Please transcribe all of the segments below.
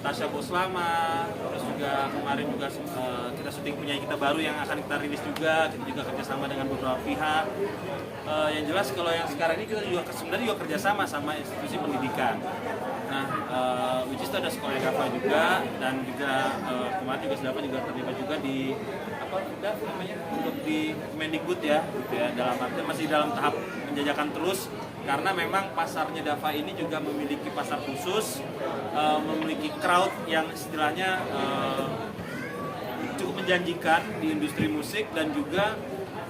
Tasya Boslama, terus juga kemarin juga kita syuting penyanyi kita baru yang akan kita rilis juga, kita juga kerjasama dengan beberapa pihak. Yang jelas kalau yang sekarang ini kita juga sebenarnya juga kerjasama sama institusi pendidikan. Nah, which is itu ada sekolah Dava juga, dan juga kemarin juga Dava juga terlibat juga di apa namanya untuk di Kemendikbud ya, gitu ya, dalam arti masih dalam tahap penjajakan terus. Karena memang pasarnya Dava ini juga memiliki pasar khusus, memiliki crowd yang istilahnya cukup menjanjikan di industri musik, dan juga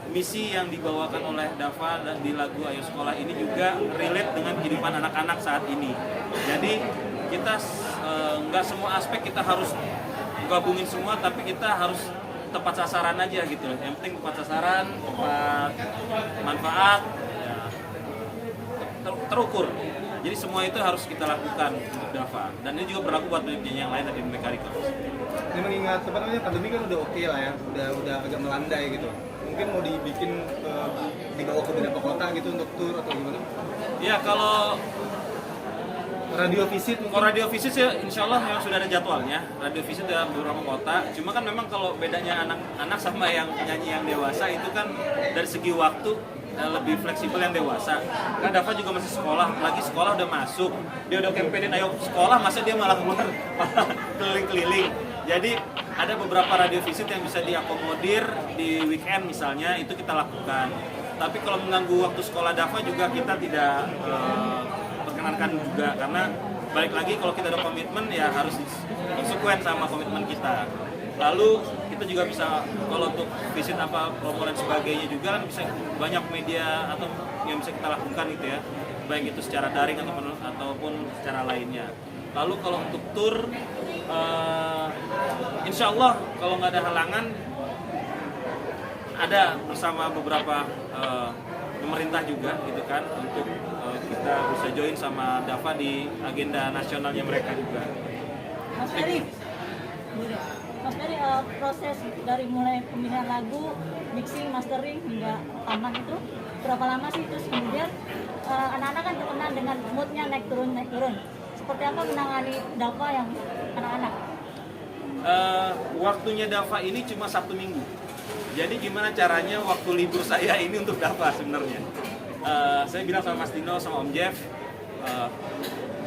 misi yang dibawakan oleh Dava di lagu Ayo Sekolah ini juga relate dengan kehidupan anak-anak saat ini. Jadi kita nggak semua aspek kita harus gabungin semua, tapi kita harus tepat sasaran aja gitu. Yang penting tepat sasaran, tepat manfaat, terukur. Jadi semua itu harus kita lakukan untuk Dava, dan ini juga berlaku buat penyanyi yang lain dari Mega Records. Ini mengingat apa namanya pandemi kan udah oke lah ya, udah agak melandai gitu. Mungkin mau dibikin dibawa ke beberapa kota gitu untuk tour atau gimana? Ya kalau Radio visit mungkin? kalau radio visit ya insya Allah memang sudah ada jadwalnya. Radio visit dalam beberapa kota. Cuma kan memang kalau bedanya anak-anak sama yang penyanyi yang dewasa itu kan dari segi waktu lebih fleksibel yang dewasa. Kan Dava juga masih sekolah, lagi sekolah udah masuk, dia udah campaignin ayo sekolah, masa dia malah keluar keliling-keliling. Jadi ada beberapa radio visit yang bisa diakomodir di weekend misalnya, itu kita lakukan. Tapi kalau mengganggu waktu sekolah Dava juga kita tidak perkenankan juga, karena balik lagi kalau kita ada komitmen ya harus konsekuen sama komitmen kita. Lalu kita juga bisa kalau untuk visit apa promo dan sebagainya juga kan bisa banyak media atau yang bisa kita lakukan gitu ya, baik itu secara daring ataupun secara lainnya. Lalu kalau untuk tour, insya Allah kalau nggak ada halangan, ada bersama beberapa pemerintah juga gitu kan, untuk kita bisa join sama Dava di agenda nasionalnya mereka juga. Mas Ferry, proses dari mulai pemilihan lagu, mixing, mastering hingga rekaman itu berapa lama sih? Terus kemudian anak-anak kan terkenal dengan moodnya naik turun. Seperti apa menangani Dava yang anak-anak? Waktunya Dava ini cuma Sabtu Minggu. Jadi gimana caranya waktu libur saya ini untuk Dava sebenarnya? Saya bilang sama Mas Dino, sama Om Jeff,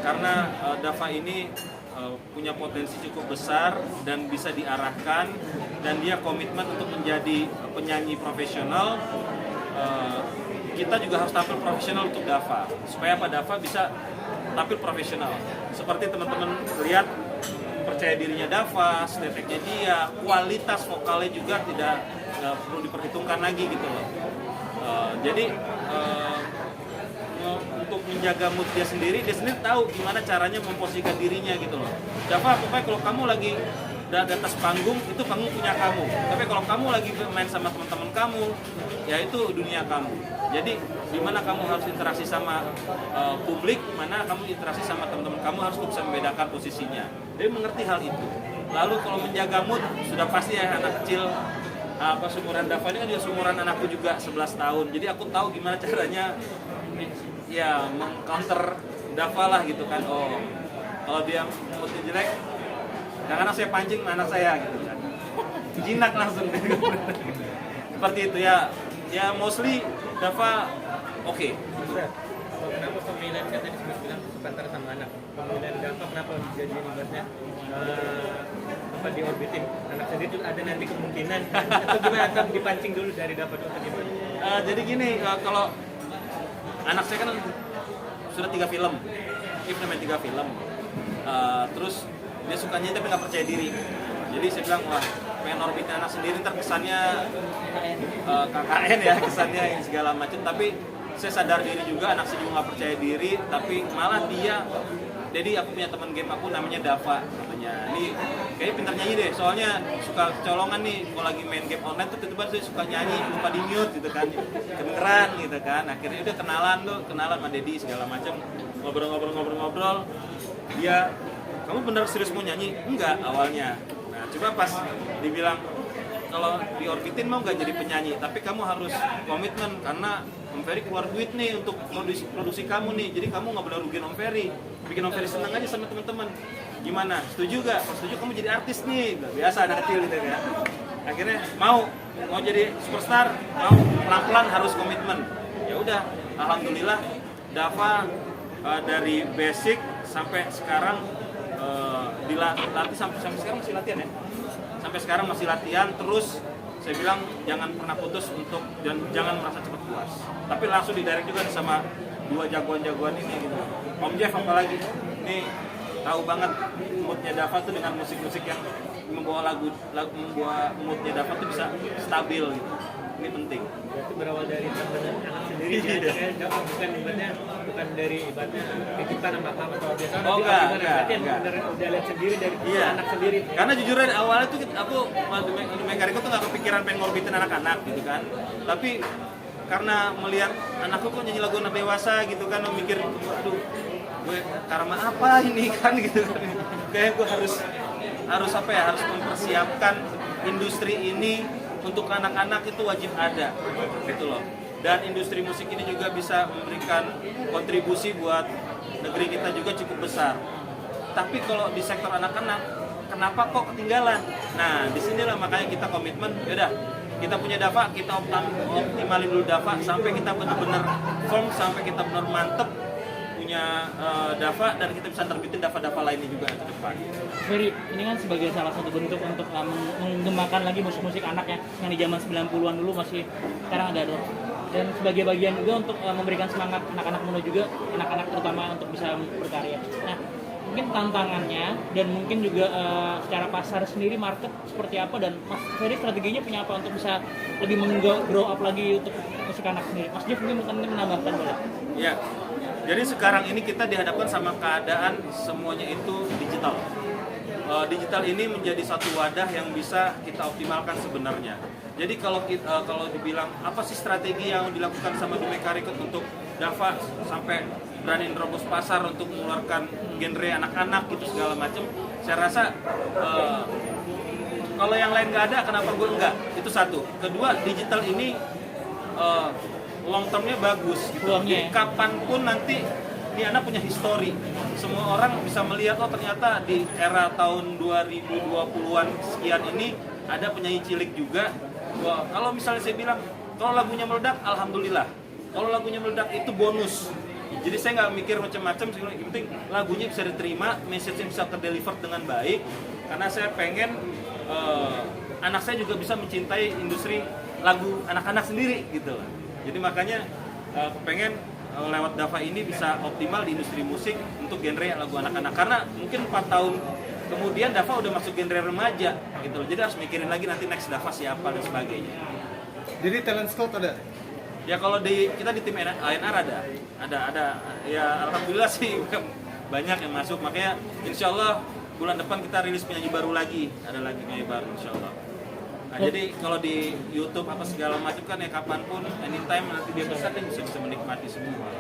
karena Dava ini punya potensi cukup besar dan bisa diarahkan, dan dia komitmen untuk menjadi penyanyi profesional. Kita juga harus tampil profesional untuk Dava, supaya apa Dava bisa tampil profesional. Seperti teman-teman lihat, percaya dirinya Dava, steteknya dia, kualitas vokalnya juga tidak perlu diperhitungkan lagi gitu loh. Jadi untuk menjaga mood dia sendiri tahu gimana caranya memposisikan dirinya gitu loh. Dava, pokoknya kalau kamu lagi di atas panggung, itu panggung punya kamu. Tapi kalau kamu lagi main sama teman-teman kamu, ya itu dunia kamu. Jadi dimana kamu harus interaksi sama publik, mana kamu interaksi sama teman-teman kamu, harus bisa membedakan posisinya. Jadi mengerti hal itu. Lalu kalau menjaga mood, sudah pasti ya anak kecil, seumuran Dava ini kan juga seumuran anakku juga 11 tahun. Jadi aku tahu gimana caranya ya meng-counter Dava lah gitu kan. Oh, kalau dia moodnya jelek, kadang-kadang saya pancing anak saya gitu kan, jinak langsung. Seperti itu ya. Ya mostly Dava oke. Kenapa pemilihan, kan tadi sempat bilang sebentar sama anak, pemilihan Dava kenapa jadi ibaratnya apa diorbitin anak sendiri, itu ada nanti kemungkinan atau gimana, atau dipancing dulu dari Dava dulu atau gimana? Jadi gini, kalau anak saya kan sudah 3 film, If main 3 film, terus dia suka nyanyi tapi nggak percaya diri. Jadi saya bilang, wah pengen orbitin anak sendiri, ntar kesannya KKN ya, kesannya yang segala macam. Tapi saya sadar diri juga, anak saya juga nggak percaya diri, tapi malah dia. Jadi aku punya teman game aku namanya Dava namanya. Ini kayaknya pintar nyanyi deh, soalnya suka colongan nih kalau lagi main game online tuh tiba-tiba saya suka nyanyi lupa di mute gitu kan, kedengeran gitu kan. Akhirnya udah kenalan sama Dedi segala macam, ngobrol. Dia, kamu bener serius mau nyanyi? Enggak awalnya. Nah coba pas dibilang kalau diorbitin mau nggak jadi penyanyi, tapi kamu harus komitmen karena Om Ferry keluar duit nih untuk produksi kamu nih, jadi kamu nggak boleh rugiin Om Ferry, bikin Om Ferry seneng aja sama teman-teman. Gimana? Setuju gak? Kalau setuju kamu jadi artis nih, biasa anak kecil gitu ya. Akhirnya mau jadi superstar, mau pelan-pelan harus komitmen. Ya udah, alhamdulillah Dava dari basic sampai sekarang dilatih sampai sekarang masih latihan ya. Sampai sekarang masih latihan terus. Saya bilang jangan pernah putus untuk dan jangan merasa cepat puas. Tapi langsung didirect juga sama dua jagoan-jagoan ini gitu. Om Jeff apalagi ini tahu banget moodnya Dava tuh dengan musik-musik yang membawa membawa moodnya Dava tuh bisa stabil gitu. Ini penting. Berarti berawal dari teman anak sendiri ya, bukan dari ibaratnya titipan sama apa atau biasa Oh enggak. Udah lihat sendiri dari anak sendiri. Karena jujur aja awalnya tuh aku di Mekariko tuh nggak kepikiran pengen ngorbitin anak-anak gitu kan. Tapi karena melihat anakku kok nyanyi lagu anak dewasa gitu kan, memikir aduh gue karma apa ini kan gitu kan. Kayak gue harus apa ya, harus mempersiapkan industri ini untuk anak-anak itu wajib ada gitu loh. Dan industri musik ini juga bisa memberikan kontribusi buat negeri kita juga cukup besar. Tapi kalau di sektor anak-anak, kenapa kok ketinggalan? Nah, disinilah makanya kita komitmen, yaudah kita punya Dava, kita optimalin dulu Dava sampai kita benar-benar firm, sampai kita benar mantep punya Dava dan kita bisa terbitin Dava-Dava lainnya juga ke depan. Ferry, ini kan sebagai salah satu bentuk untuk mengembangkan lagi musik-musik anak yang di zaman 90-an dulu masih sekarang ada dong. Dan sebagai bagian juga untuk memberikan semangat anak-anak muda juga, anak-anak terutama untuk bisa berkarya. Nah, mungkin tantangannya dan mungkin juga secara pasar sendiri market seperti apa, dan Mas Ferry strateginya punya apa untuk bisa lebih grow up lagi untuk musik anak sendiri. Mas Jeff mungkin menambahkan boleh? Ya, jadi sekarang ini kita dihadapkan sama keadaan semuanya itu digital. Digital ini menjadi satu wadah yang bisa kita optimalkan sebenarnya. Jadi kalau dibilang apa sih strategi yang dilakukan sama The Mekariko untuk Dava sampai berani nerobos pasar untuk mengeluarkan genre anak-anak gitu segala macam, saya rasa kalau yang lain nggak ada, kenapa gue enggak? Itu satu. Kedua, digital ini long termnya bagus gitu. Jadi kapanpun nanti ini anak punya histori. Semua orang bisa melihat, oh ternyata di era tahun 2020-an sekian ini ada penyanyi cilik juga. Wah, kalau misalnya saya bilang, kalau lagunya meledak, alhamdulillah. Kalau lagunya meledak itu bonus. Jadi saya nggak mikir macam-macam, yang penting lagunya bisa diterima, message-nya bisa terdeliver dengan baik. Karena saya pengen anak saya juga bisa mencintai industri lagu anak-anak sendiri gitu lah. Jadi makanya pengen lewat Dava ini bisa optimal di industri musik untuk genre lagu anak-anak. Karena mungkin 4 tahun kemudian Dava udah masuk genre remaja gitu loh. Jadi harus mikirin lagi nanti next Dava siapa dan sebagainya. Jadi talent scout ada? Ya kalau kita di tim ANR ada ya alhamdulillah sih banyak yang masuk. Makanya insya Allah bulan depan kita rilis penyanyi baru lagi, ada lagi penyanyi baru insya Allah. Nah, jadi kalau di YouTube apa segala macam kan ya kapanpun anytime nanti dia bisa menikmati semua.